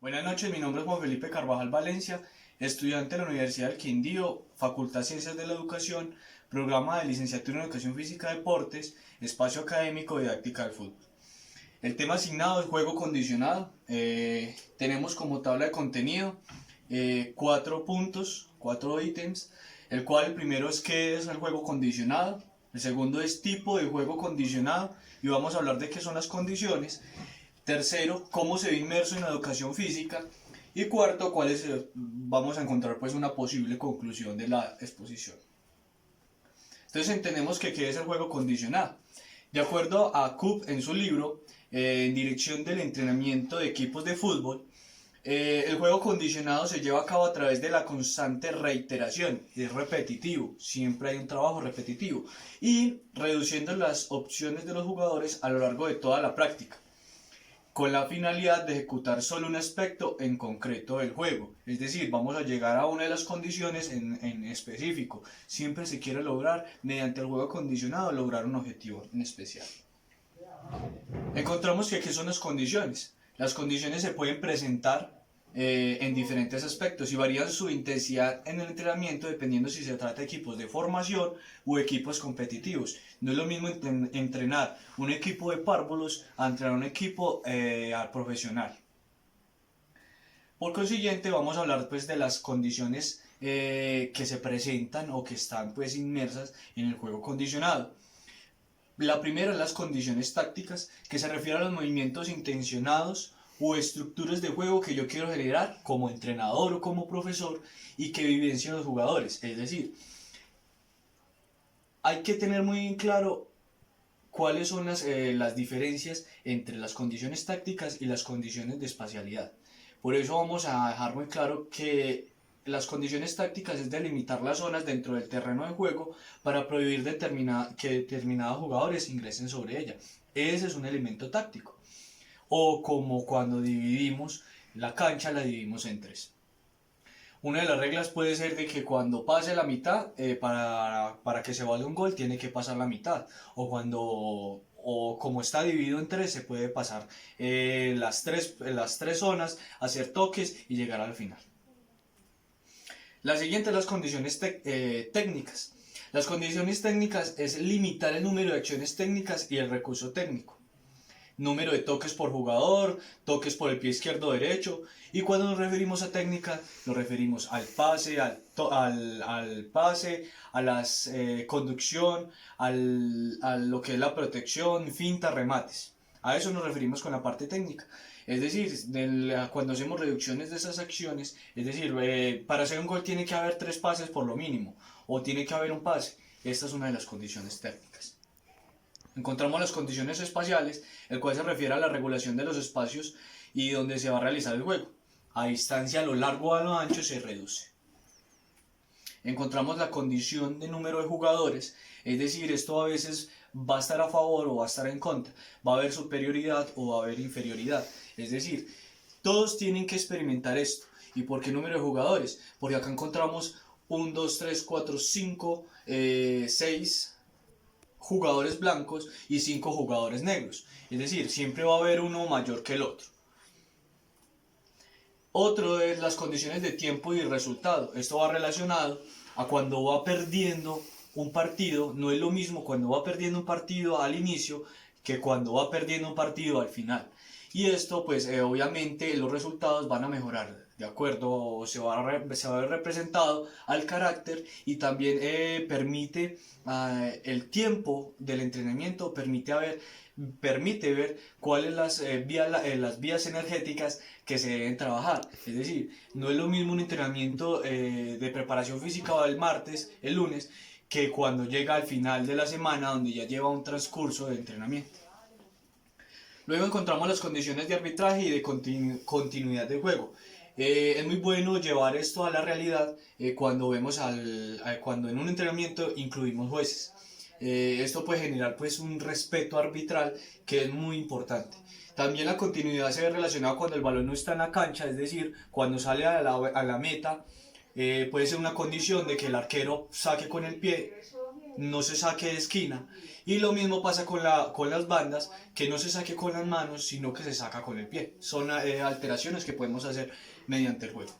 Buenas noches, mi nombre es Juan Felipe Carvajal Valencia, estudiante de la Universidad del Quindío, Facultad de Ciencias de la Educación, programa de licenciatura en Educación Física y Deportes, espacio académico didáctica del fútbol. El tema asignado es juego condicionado. Tenemos como tabla de contenido 4 puntos, 4 ítems, el cual el primero es qué es el juego condicionado, el segundo es tipo de juego condicionado y vamos a hablar de qué son las condiciones. Tercero, cómo se ve inmerso en la educación física. Y cuarto, vamos a encontrar pues una posible conclusión de la exposición. Entonces entendemos que qué es el juego condicionado. De acuerdo a Coop en su libro, en dirección del entrenamiento de equipos de fútbol, el juego condicionado se lleva a cabo a través de la constante reiteración, es repetitivo, siempre hay un trabajo repetitivo, y reduciendo las opciones de los jugadores a lo largo de toda la práctica, con la finalidad de ejecutar solo un aspecto en concreto del juego. Es decir, vamos a llegar a una de las condiciones en específico. Siempre se quiere lograr, mediante el juego condicionado, lograr un objetivo en especial. Encontramos que ¿qué son las condiciones? Las condiciones se pueden presentar en diferentes aspectos y varían su intensidad en el entrenamiento dependiendo si se trata de equipos de formación o equipos competitivos. No es lo mismo entrenar un equipo de párvulos a entrenar un equipo profesional. Por consiguiente, vamos a hablar pues de las condiciones que se presentan o que están pues inmersas en el juego condicionado. La primera es las condiciones tácticas, que se refiere a los movimientos intencionados o estructuras de juego que yo quiero generar como entrenador o como profesor y que vivencien los jugadores. Es decir, hay que tener muy en claro cuáles son las diferencias entre las condiciones tácticas y las condiciones de espacialidad. Por eso vamos a dejar muy claro que las tácticas es delimitar las zonas dentro del terreno de juego para prohibir que determinados jugadores ingresen sobre ella. Ese es un elemento táctico. O como cuando dividimos la cancha, la dividimos en tres. Una de las reglas puede ser de que cuando pase la mitad, para que se valga un gol, tiene que pasar la mitad. O como está dividido en tres, se puede pasar las tres zonas, hacer toques y llegar al final. La siguiente es las condiciones técnicas. Las condiciones técnicas es limitar el número de acciones técnicas y el recurso técnico. Número de toques por jugador, toques por el pie izquierdo o derecho. Y cuando nos referimos a técnica, nos referimos al pase, a la conducción, a lo que es la protección, finta, remates. A eso nos referimos con la parte técnica. Es decir, cuando hacemos reducciones de esas acciones, es decir, para hacer un gol tiene que haber 3 pases por lo mínimo, o tiene que haber un pase. Esta es una de las condiciones técnicas. Encontramos las condiciones espaciales, el cual se refiere a la regulación de los espacios y donde se va a realizar el juego. A distancia, a lo largo o a lo ancho se reduce. Encontramos la condición de número de jugadores, es decir, esto a veces va a estar a favor o va a estar en contra, va a haber superioridad o va a haber inferioridad, es decir, todos tienen que experimentar esto. ¿Y por qué número de jugadores? Porque acá encontramos 1, 2, 3, 4, 5, 6 jugadores blancos y 5 jugadores negros, es decir, siempre va a haber uno mayor que el otro. Otro es las condiciones de tiempo y resultado. Esto va relacionado a cuando va perdiendo un partido. No es lo mismo cuando va perdiendo un partido al inicio que cuando va perdiendo un partido al final. Y esto pues obviamente los resultados van a mejorar de acuerdo, se va a ver representado al carácter y también permite el tiempo del entrenamiento, permite ver cuáles las vías energéticas que se deben trabajar. Es decir, no es lo mismo un entrenamiento de preparación física el martes, el lunes, que cuando llega al final de la semana donde ya lleva un transcurso de entrenamiento. Luego encontramos las condiciones de arbitraje y de continuidad del juego. Es muy bueno llevar esto a la realidad cuando en un entrenamiento incluimos jueces. Esto puede generar pues un respeto arbitral que es muy importante. También la continuidad se ve relacionada cuando el balón no está en la cancha, es decir, cuando sale a la meta, puede ser una condición de que el arquero saque con el pie no se saque de esquina. Y lo mismo pasa con las bandas, que no se saque con las manos, sino que se saca con el pie. Son alteraciones que podemos hacer mediante el juego,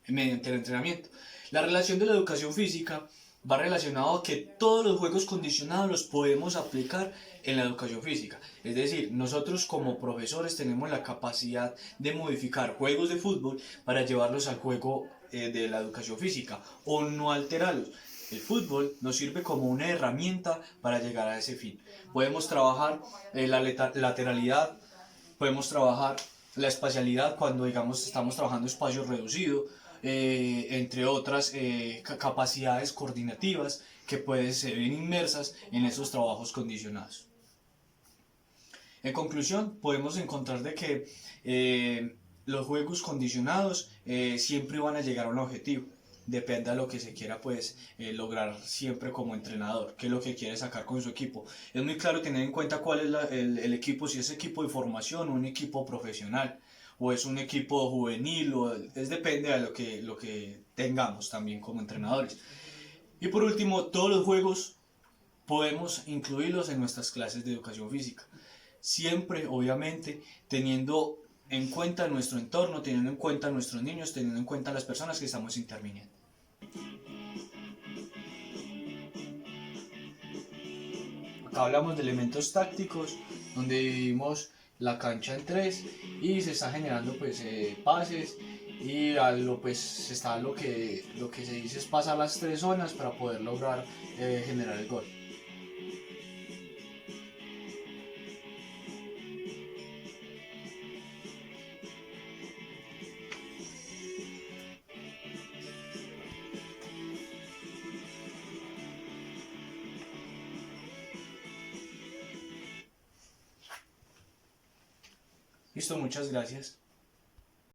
mediante el entrenamiento. La relación de la educación física va relacionado a que todos los juegos condicionados los podemos aplicar en la educación física. Es decir, nosotros como profesores tenemos la capacidad de modificar juegos de fútbol para llevarlos al juego de la educación física o no alterarlos. El fútbol nos sirve como una herramienta para llegar a ese fin. Podemos trabajar la lateralidad, podemos trabajar la espacialidad cuando digamos estamos trabajando espacio reducido, entre otras capacidades coordinativas que pueden ser inmersas en esos trabajos condicionados. En conclusión, podemos encontrar de que los juegos condicionados siempre van a llegar a un objetivo. Depende de lo que se quiera pues lograr siempre como entrenador, qué es lo que quiere sacar con su equipo. Es muy claro tener en cuenta cuál es el equipo, si es equipo de formación o un equipo profesional, o es un equipo juvenil, depende de lo que tengamos también como entrenadores. Y por último, todos los juegos podemos incluirlos en nuestras clases de educación física. Siempre, obviamente, teniendo en cuenta nuestro entorno, teniendo en cuenta a nuestros niños, teniendo en cuenta a las personas que estamos interviniendo. Acá hablamos de elementos tácticos, donde dividimos la cancha en tres y se está generando pues pases y pues está lo que se dice es pasar las tres zonas para poder lograr generar el gol. Listo, muchas gracias.